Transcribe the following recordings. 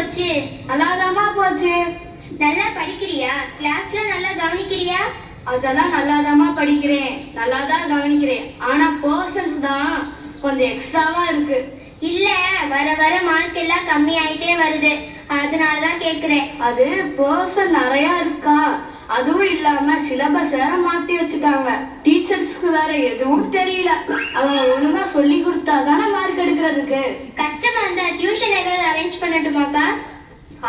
போச்சு? நல்லாதாமா போச்சு. நல்லா படிக்கிறியா? கிளாஸ்ல நல்லா கவனிக்கிறியா? அதெல்லாம் நல்லாதாமா படிக்கிறேன், நல்லாதான் கவனிக்கிறேன். ஆனா பர்சன்ஸ் தான் கொஞ்சம் எக்ஸ்ட்ராவா இருக்கு. இல்ல, வர வர மார்க் எல்லாம் கம்மி ஆயிட்டே வருது, அதனாலதான் கேக்குறேன். அது பர்சன் நிறைய இருக்கா, அதுவும் இல்லாம சிலபஸ் வேற மாத்தி வச்சுட்டாங்க. டீச்சர்ஸ்க்கு வேற எதுவும் தெரியல. அவங்க ஒழுங்கா சொல்லி கொடுத்தாதானே மார்க் எடுக்கிறதுக்கு. கஷ்டமா இருந்தா டியூஷன் ஏதாவது அரேஞ்ச் பண்ணட்டுமாப்பா?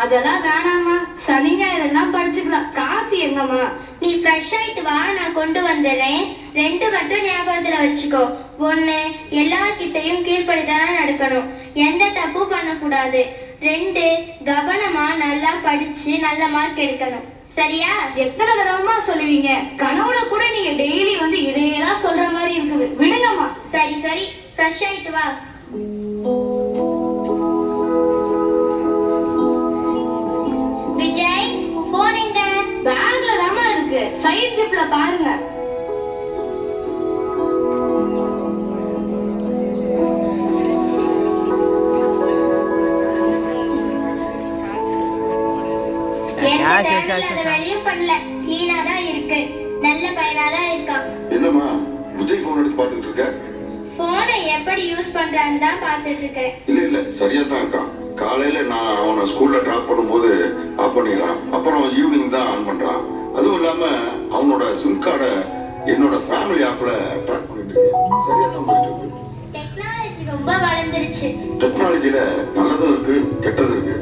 அதெல்லாம் வேணாமா, சனி ஞாயிறுலாம் படிச்சுக்கலாம். காஃபி எங்கம்மா? நீ ஃப்ரெஷ் ஆயிட்டு வா, நான் கொண்டு வந்துடுறேன். 2 மட்டும் ஞாபகத்துல வச்சுக்கோ. 1, எல்லார்கிட்டையும் கீழ்ப்படிதானே நடக்கணும், எந்த தப்பும் பண்ணக்கூடாது. 2, கவனமா நல்லா படிச்சு நல்ல மார்க் எடுக்கணும். சரியா? எத்தனை தடவைமா சொல்லுவீங்க? கனவுல கூட நீங்க டெய்லி வந்து இதையெல்லாம் சொல்ற மாதிரி இருக்குது. விடுங்கம்மா. சரி சரி, ஃப்ரெஷ் ஆயிட்டு வா. விஜய், போன் எங்க? பேக்ல தாமா இருக்கு, சைட் ஜிப்ல பாருங்க. வேலையும் பண்ணல, கிளீனா தான் இருக்கு. நல்ல பையனா தான் இருக்கான். என்னம்மா விஜய் போன் எடுத்து பாத்துட்டு இருக்க? போனை எப்படி யூஸ் பண்றான்னு தான் பாத்துட்டு இருக்கேன். இல்ல சரியா தான் இருக்கான். காலையில நான் அவனை ஸ்கூல்ல டிராப் பண்ணும்போது ஆஃப் பண்ணிடுறான், அப்புறம் ஈவினிங் தான் ஆன் பண்றான். அதுவும் இல்லாம அவனோட சிம் கார்டை என்னோட ஃபேமிலி ஆப்ல ட்ராக் பண்ணிட்டு இருக்கேன். சரியா தான் போயிட்டு இருக்கு. டெக்னாலஜி ரொம்ப வளர்ந்துருச்சு. டெக்னாலஜில நல்லதும் இருக்கு, கெட்டது இருக்கு.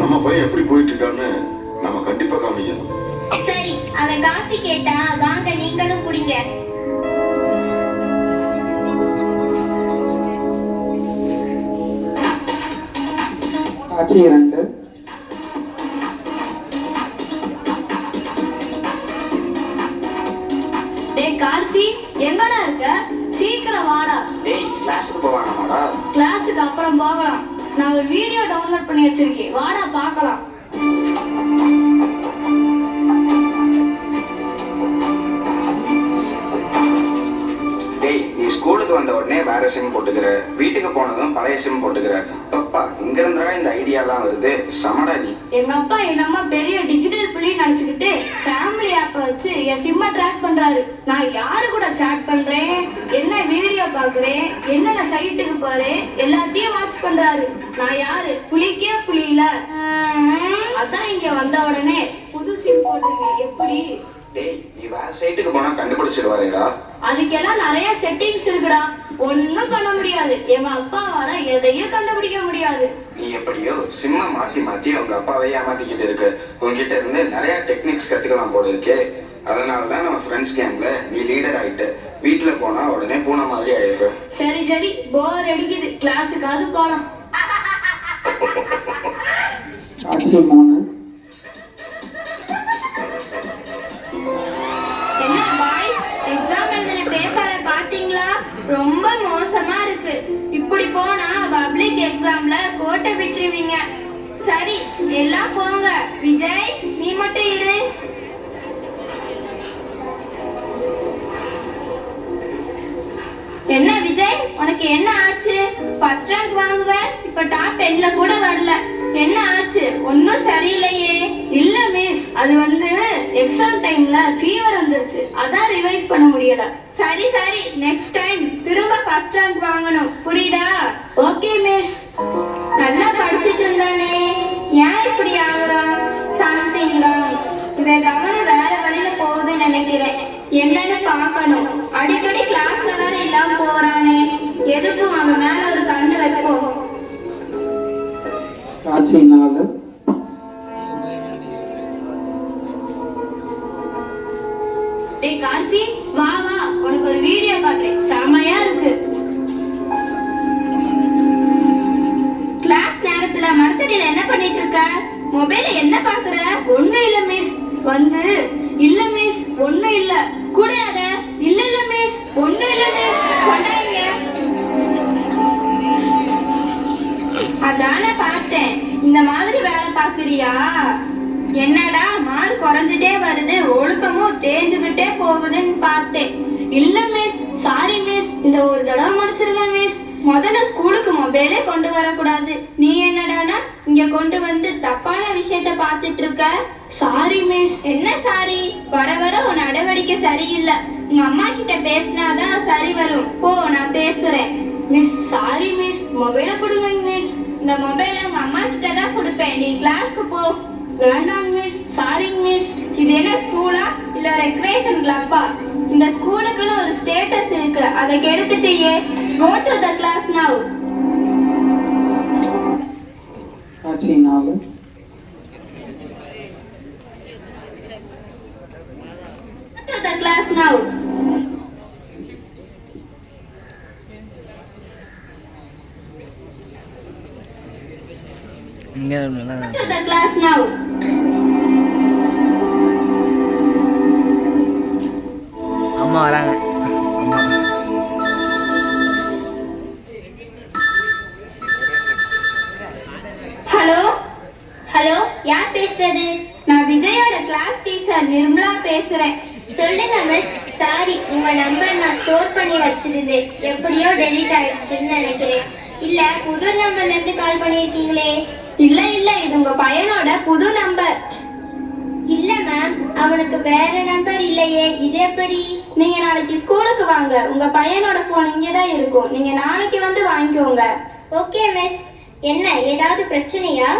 நம்ம பையன் எப்படி போயிட்டு இருக்கான்னு நம்ம கண்டிப்பா காமிக்கணும். சரி, அவன் காஃபி கேட்டான், வாங்க நீங்களும் குடிங்க. காட்சி 2. டேய் கார்த்தி, எங்கடா இருக்க? சீக்கிரம் வாடா. டேய், கிளாஸுக்கு போவானாமாடா? கிளாஸுக்கு அப்புறம் போகலாம். நான் ஒரு வீடியோ டவுன்லோட் பண்ணி வச்சிருக்கேன், வாடா பார்க்கலாம். டேய், நீ ஸ்கூலுக்கு வந்த உடனே வேற சிம் போட்டுக்கிற, வீட்டுக்கு போனதும் பழைய சிம் போட்டுக்கிற. பப்பா, இங்க இருந்தா இந்த ஐடியாலாம் வருது. சமடா நீ. எங்க அப்பா என்னம்மா பெரிய டிஜிட்டல் புள்ளி நினைச்சுக்கிட்டு ஃபேமிலி ஆப்ப வச்சு என் சிம்ம ட்ராக் பண்றாரு. நான் யாரு கூட சாட் பண்றேன், என்ன வீடியோ பாக்குறேன், என்னென்ன சைட்டுக்கு போறேன், எல்லாத்தையும் வாட்ச் பண்றாரு. நான் யாரு? புலிக்கே புலி இல்ல. அதான் இங்க வந்த உடனே புது சிம் போட்டிருக்கேன். எப்படி? டேய், நீ வேற சைட்டுக்கு போனா கண்டுபிடிச்சிருவாருடா. அதுக்கெல்லாம் நிறைய செட்டிங்ஸ் இருக்குடா, ஒண்ணும் பண்ண முடியாது. எங்க அப்பாவால எதையும் கண்டுபிடிக்க முடியாது. நீ எப்படியோ சிம்ம மாத்தி மாத்தி உங்க அப்பாவை ஏமாத்திக்கிட்டு இருக்கு. உங்ககிட்ட இருந்து நிறைய டெக்னிக்ஸ் கத்துக்கலாம் போல இருக்கே. அதனாலதான் நம்ம ஃப்ரெண்ட்ஸ் கேங்ல நீ லீடர் ஆயிட்டு. வீட்டுல போனா உடனே பூனை மாதிரி ஆயிடுற. சரி சரி, போர் அடிக்குது, கிளாஸுக்காவது போலாம். காட்சி 3. என்ன பாய்ஸ், எக்ஸாம் எழுதின பேப்பரை பாத்தீங்களா? ரொம்ப மோசமா இருக்கு. இப்படி போனா பப்ளிக் எக்ஸாம்ல கோட்டை விட்டுருவீங்க. சரி, எல்லாம் போங்க. விஜய், நீ மட்டும் இரு. என்ன விஜய், உனக்கு என்ன ஆச்சு? 10th ரேங்க் வாங்குவ, இப்ப டாப் 10ல கூட வரல. என்ன ஆச்சு? ஒன்னும் சரியில்லையே. இல்ல மிஸ், அது வந்து எக்ஸாம் டைம்ல ஃபீவர் வந்துருச்சு, அதான் ரிவைஸ் பண்ண முடியல. சரி சரி, நெக்ஸ்ட் டைம் திரும்ப 1st ரேங்க் வாங்கணும், புரியுதா? Okay miss. நல்லா படிச்சுட்டு இருந்தானே, ஏன் இப்படி ஆகுறான்? Something wrong. இவன் கவனம் வேற வழியில போகுதுன்னு நினைக்கிறேன். என்னன்னு பார்க்கணும். அடிக்கடி கிளாஸ்ல வேற இல்லாம போறானே, எதுக்கும் அவன் மேல ஒரு கண்ணு வைப்போம். காட்சி 4. டேய் கார்த்தி, வா வா, உனக்கு ஒரு வீடியோ காட்டுறேன், செமையா இருக்கு. கிளாஸ் நேரத்துல மரத்தடியில என்ன பண்ணிட்டு இருக்க? மொபைல என்ன பாக்குற? ஒண்ணும் இல்ல மிஸ். வந்து இல்ல மிஸ், ஒண்ணும் இல்ல. கூட அத. இல்ல இல்ல மிஸ், ஒண்ணும் இல்ல மிஸ். சொன்னாங்க. அதான பார்த்தேன். இந்த மாதிரி வேலை பாக்குறியா? என்னடா மார்க் குறைஞ்சிட்டே வருது, ஒழுக்கமும் தேஞ்சுக்கிட்டே போகுதுன்னு பார்த்தேன். இல்ல மிஸ், சாரி மிஸ், இந்த ஒரு தடவை முடிச்சிருங்க மிஸ். முதல்ல ஸ்கூலுக்கு மொபைலே கொண்டு வரக்கூடாது. நீ என்னடானா இங்க கொண்டு வந்து தப்பான விஷயத்த பார்த்துட்டு இருக்க. Sorry miss. என்ன சாரி? வர வர உன் நடவடிக்கை சரியில்லை. உங்க அம்மா கிட்ட பேசினாதான் சரி வரும். போ, நான் பேசுறேன். Miss sorry miss. மொபைல கொடுங்க மிஸ். இந்த மொபைலை உங்க அம்மா கிட்ட தான் கொடுப்பேன். நீ கிளாஸ்க்கு போ. வேண்டாம் மிஸ். Sorry miss. இது என்ன ஸ்கூலா இல்ல ரெக்ரேஷன் கிளப்பா? இந்த ஸ்கூலுக்குன்னு ஒரு ஸ்டேட்டஸ் இருக்கு, அதை கெடுத்துட்டியே. Go to the class now. காட்சி 4. Go to the class now. இங்கே Go to the class now. அம்மா வராங்க. அம்மா ஹலோ ஹலோ, யார் பேசுறது? நான் விஜயோட கிளாஸ் டீச்சர் நிர்மலா பேசுறேன். சொல்லுங்க மிஸ். சாரி, உங்க நம்பர் நான் ஸ்டோர் பண்ணி வச்சிருந்தேன். எப்படியோ டெலீட் ஆயிடுச்சுன்னு நினைக்கிறேன். இல்ல புது நம்பர்ல இருந்து கால் பண்ணிருக்கீங்களே? இல்ல இல்ல, இது உங்க பையனோட புது நம்பர். இல்ல மேம், அவனுக்கு வேற நம்பர் இல்லையே. இது எப்படி? நீங்க நாளைக்கு ஸ்கூலுக்கு வாங்க, உங்க பையனோட போன் இங்கதான் இருக்கும். நீங்க நாளைக்கு வந்து வாங்கிக்கோங்க. Okay miss. என்ன, ஏதாவது பிரச்சனையா?